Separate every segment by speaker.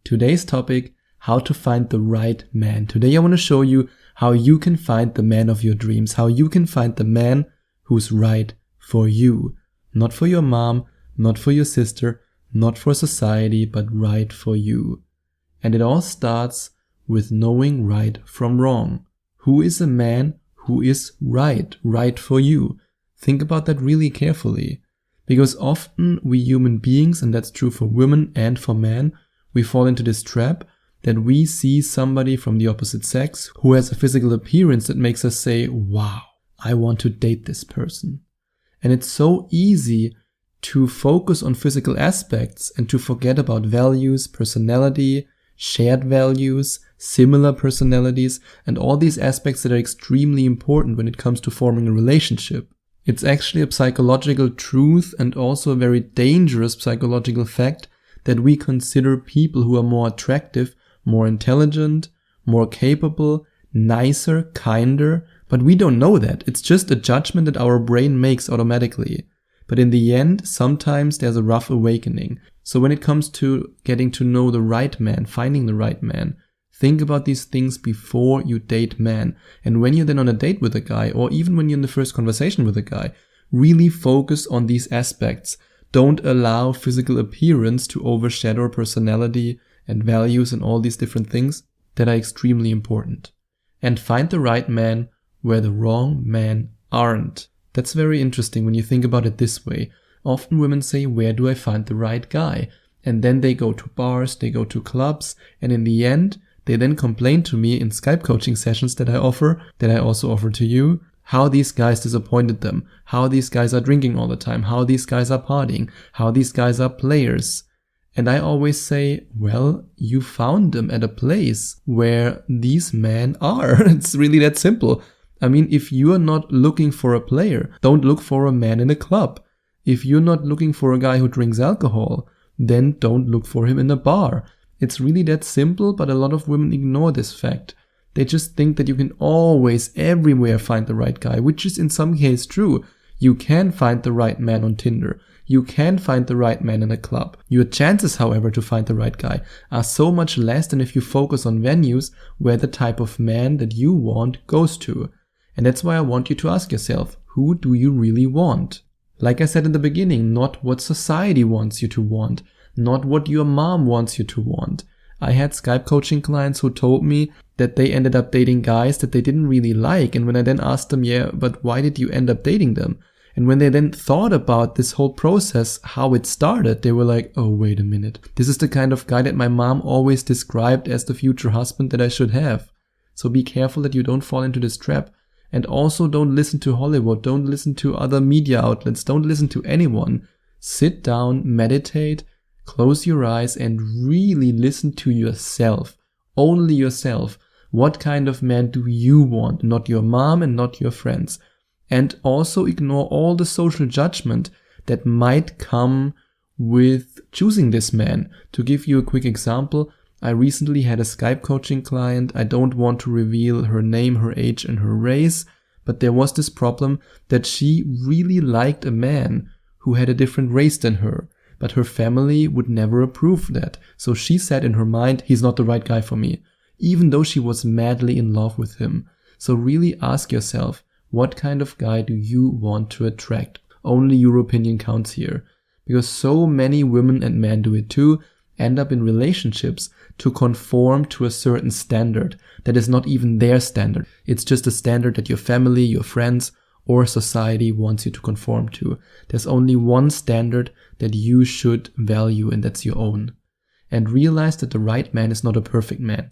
Speaker 1: Today's topic, how to find the right man. Today I want to show you how you can find the man of your dreams, how you can find the man who's right for you. Not for your mom, not for your sister, not for society, but right for you. And it all starts with knowing right from wrong. Who is a man who is right for you? Think about that really carefully. Because often we human beings, and that's true for women and for men, we fall into this trap that we see somebody from the opposite sex who has a physical appearance that makes us say, wow, I want to date this person. And it's so easy to focus on physical aspects and to forget about values, personality, shared values, similar personalities, and all these aspects that are extremely important when it comes to forming a relationship. It's actually a psychological truth and also a very dangerous psychological fact that we consider people who are more attractive, more intelligent, more capable, nicer, kinder, but we don't know that. It's just a judgment that our brain makes automatically. But in the end, sometimes there's a rough awakening. So when it comes to getting to know the right man, finding the right man, think about these things before you date men. And when you're then on a date with a guy, or even when you're in the first conversation with a guy, really focus on these aspects. Don't allow physical appearance to overshadow personality and values and all these different things that are extremely important. And find the right man where the wrong men aren't. That's very interesting when you think about it this way. Often women say, where do I find the right guy? And then they go to bars, they go to clubs, and in the end, they then complain to me in Skype coaching sessions that I also offer to you, how these guys disappointed them, how these guys are drinking all the time, how these guys are partying, how these guys are players. And I always say, well, you found them at a place where these men are. It's really that simple. I mean, if you're not looking for a player, don't look for a man in a club. If you're not looking for a guy who drinks alcohol, then don't look for him in a bar. It's really that simple, but a lot of women ignore this fact. They just think that you can always, everywhere find the right guy, which is in some cases true. You can find the right man on Tinder. You can find the right man in a club. Your chances, however, to find the right guy are so much less than if you focus on venues where the type of man that you want goes to. And that's why I want you to ask yourself, who do you really want? Like I said in the beginning, not what society wants you to want, not what your mom wants you to want. I had Skype coaching clients who told me that they ended up dating guys that they didn't really like. And when I then asked them, yeah, but why did you end up dating them? And when they then thought about this whole process, how it started, they were like, oh, wait a minute. This is the kind of guy that my mom always described as the future husband that I should have. So be careful that you don't fall into this trap. And also don't listen to Hollywood. Don't listen to other media outlets. Don't listen to anyone. Sit down, meditate, close your eyes, and really listen to yourself. Only yourself. What kind of man do you want? Not your mom and not your friends. And also ignore all the social judgment that might come with choosing this man. To give you a quick example, I recently had a Skype coaching client. I don't want to reveal her name, her age, and her race, but there was this problem that she really liked a man who had a different race than her, but her family would never approve that. So she said in her mind, he's not the right guy for me, even though she was madly in love with him. So really ask yourself, what kind of guy do you want to attract? Only your opinion counts here. Because so many women and men do it too, end up in relationships to conform to a certain standard that is not even their standard. It's just a standard that your family, your friends, or society wants you to conform to. There's only one standard that you should value, and that's your own. And realize that the right man is not a perfect man.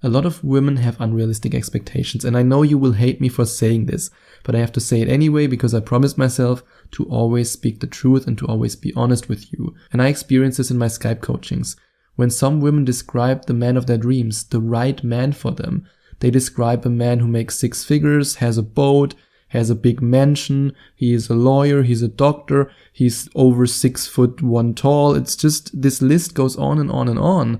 Speaker 1: A lot of women have unrealistic expectations, and I know you will hate me for saying this, but I have to say it anyway because I promised myself to always speak the truth and to always be honest with you. And I experience this in my Skype coachings. When some women describe the man of their dreams, the right man for them, they describe a man who makes 6 figures, has a boat, has a big mansion, he is a lawyer, he's a doctor, he's over 6'1" tall. It's just, this list goes on and on and on.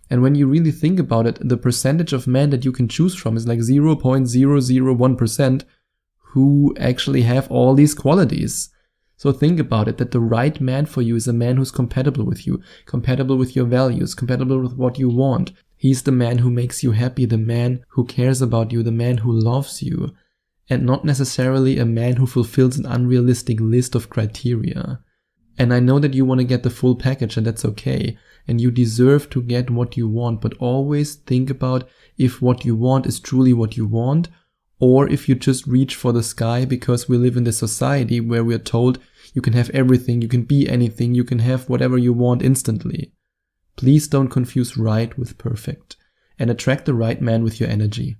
Speaker 1: And when you really think about it, the percentage of men that you can choose from is like 0.001% who actually have all these qualities. So think about it, that the right man for you is a man who's compatible with you, compatible with your values, compatible with what you want. He's the man who makes you happy, the man who cares about you, the man who loves you, and not necessarily a man who fulfills an unrealistic list of criteria. And I know that you want to get the full package, and that's okay. And you deserve to get what you want, but always think about if what you want is truly what you want, or if you just reach for the sky because we live in this society where we're told you can have everything, you can be anything, you can have whatever you want instantly. Please don't confuse right with perfect, and attract the right man with your energy.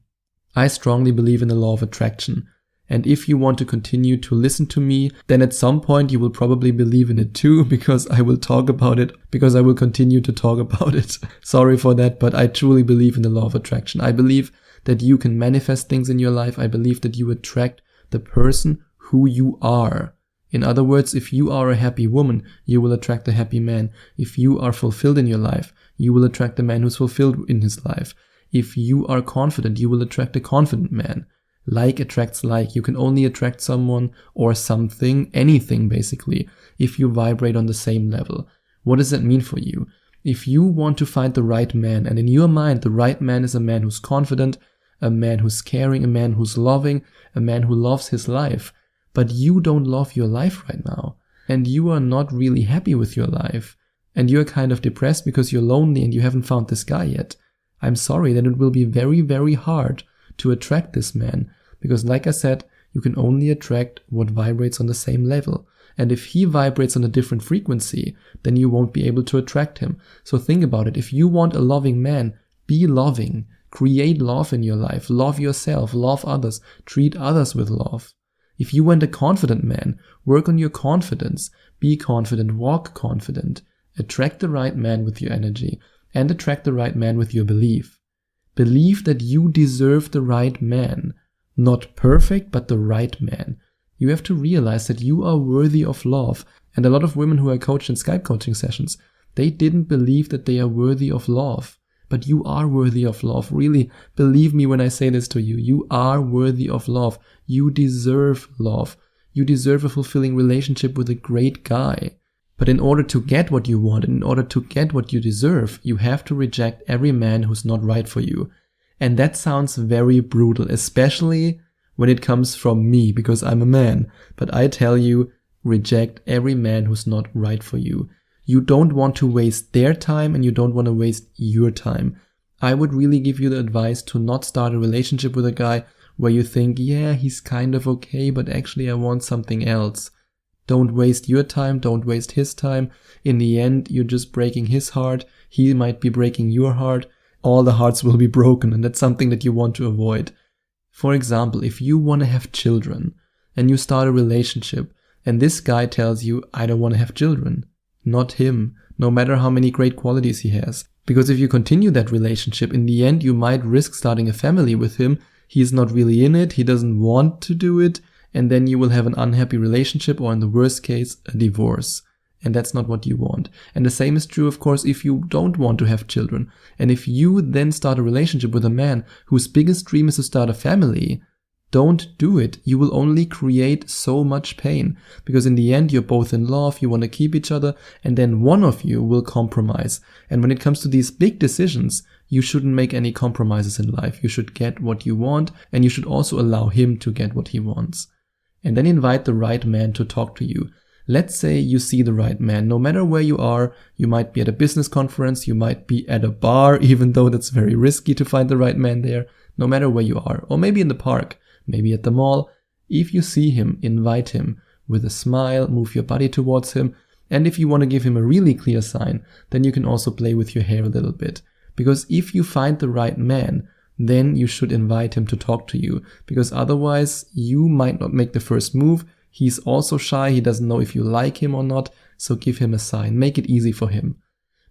Speaker 1: I strongly believe in the law of attraction. And if you want to continue to listen to me, then at some point you will probably believe in it too, because I will talk about it, because I will continue to talk about it. Sorry for that, but I truly believe in the law of attraction. I believe that you can manifest things in your life. I believe that you attract the person who you are. In other words, if you are a happy woman, you will attract a happy man. If you are fulfilled in your life, you will attract a man who's fulfilled in his life. If you are confident, you will attract a confident man. Like attracts like. You can only attract someone or something, anything basically, if you vibrate on the same level. What does that mean for you? If you want to find the right man, and in your mind the right man is a man who's confident, a man who's caring, a man who's loving, a man who loves his life, but you don't love your life right now, and you are not really happy with your life, and you're kind of depressed because you're lonely and you haven't found this guy yet, I'm sorry, then it will be very, very hard to attract this man, because like I said, you can only attract what vibrates on the same level. And if he vibrates on a different frequency, then you won't be able to attract him. So think about it. If you want a loving man, be loving. Create love in your life. Love yourself. Love others. Treat others with love. If you want a confident man, work on your confidence. Be confident. Walk confident. Attract the right man with your energy. And attract the right man with your belief. Believe that you deserve the right man. Not perfect, but the right man. You have to realize that you are worthy of love. And a lot of women who I coached in Skype coaching sessions, they didn't believe that they are worthy of love. But you are worthy of love. Really, believe me when I say this to you. You are worthy of love. You deserve love. You deserve a fulfilling relationship with a great guy. But in order to get what you want, and in order to get what you deserve, you have to reject every man who's not right for you. And that sounds very brutal, especially when it comes from me, because I'm a man. But I tell you, reject every man who's not right for you. You don't want to waste their time, and you don't want to waste your time. I would really give you the advice to not start a relationship with a guy where you think, yeah, he's kind of okay, but actually I want something else. Don't waste your time, don't waste his time. In the end, you're just breaking his heart. He might be breaking your heart. All the hearts will be broken, and that's something that you want to avoid. For example, if you want to have children and you start a relationship and this guy tells you, I don't want to have children, not him, no matter how many great qualities he has. Because if you continue that relationship, in the end, you might risk starting a family with him. He's not really in it, he doesn't want to do it, and then you will have an unhappy relationship, or in the worst case, a divorce. And that's not what you want. And the same is true, of course, if you don't want to have children. And if you then start a relationship with a man whose biggest dream is to start a family, don't do it. You will only create so much pain. Because in the end, you're both in love, you want to keep each other, and then one of you will compromise. And when it comes to these big decisions, you shouldn't make any compromises in life. You should get what you want, and you should also allow him to get what he wants. And then invite the right man to talk to you. Let's say you see the right man, no matter where you are. You might be at a business conference, you might be at a bar, even though that's very risky to find the right man there, no matter where you are. Or maybe in the park, maybe at the mall. If you see him, invite him with a smile, move your body towards him. And if you want to give him a really clear sign, then you can also play with your hair a little bit. Because if you find the right man, then you should invite him to talk to you. Because otherwise, you might not make the first move. He's also shy, he doesn't know if you like him or not, so give him a sign, make it easy for him.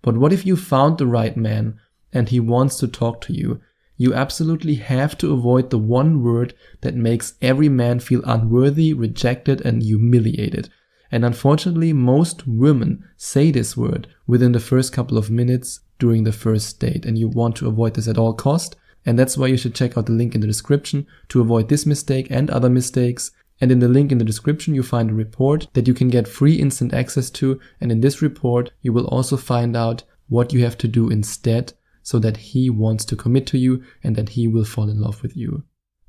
Speaker 1: But what if you found the right man and he wants to talk to you? You absolutely have to avoid the one word that makes every man feel unworthy, rejected, and humiliated. And unfortunately, most women say this word within the first couple of minutes during the first date, and you want to avoid this at all cost. And that's why you should check out the link in the description to avoid this mistake and other mistakes. And in the link in the description, you find a report that you can get free instant access to. And in this report, you will also find out what you have to do instead so that he wants to commit to you and that he will fall in love with you.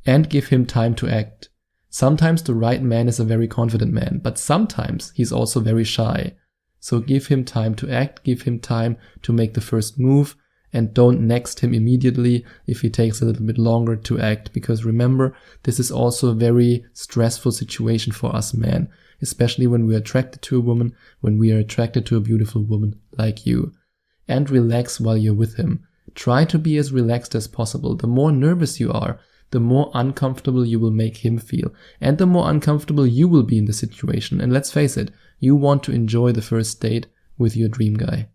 Speaker 1: And give him time to act. Sometimes the right man is a very confident man, but sometimes he's also very shy. So give him time to act, give him time to make the first move, and don't next him immediately if he takes a little bit longer to act, because remember, this is also a very stressful situation for us men, especially when we are attracted to a woman, when we are attracted to a beautiful woman like you. And relax while you're with him. Try to be as relaxed as possible. The more nervous you are, the more uncomfortable you will make him feel, and the more uncomfortable you will be in the situation. And let's face it, you want to enjoy the first date with your dream guy.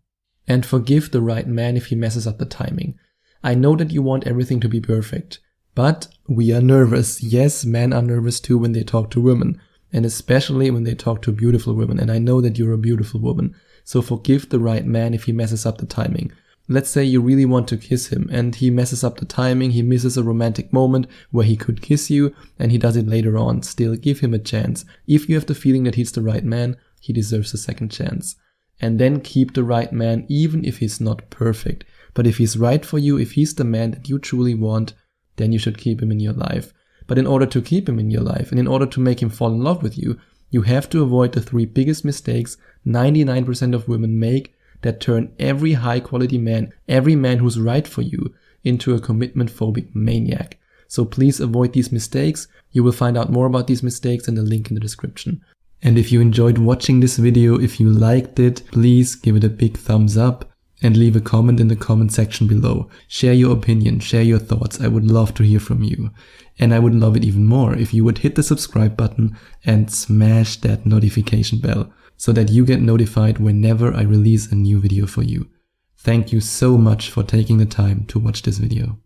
Speaker 1: And forgive the right man if he messes up the timing. I know that you want everything to be perfect, but we are nervous. Yes, men are nervous too when they talk to women, and especially when they talk to beautiful women. And I know that you're a beautiful woman. So forgive the right man if he messes up the timing. Let's say you really want to kiss him and he messes up the timing, he misses a romantic moment where he could kiss you and he does it later on. Still, give him a chance. If you have the feeling that he's the right man, he deserves a second chance. And then keep the right man even if he's not perfect. But if he's right for you, if he's the man that you truly want, then you should keep him in your life. But in order to keep him in your life and in order to make him fall in love with you, you have to avoid the 3 biggest mistakes 99% of women make that turn every high quality man, every man who's right for you, into a commitment phobic maniac. So please avoid these mistakes. You will find out more about these mistakes in the link in the description. And if you enjoyed watching this video, if you liked it, please give it a big thumbs up and leave a comment in the comment section below. Share your opinion, share your thoughts. I would love to hear from you. And I would love it even more if you would hit the subscribe button and smash that notification bell so that you get notified whenever I release a new video for you. Thank you so much for taking the time to watch this video.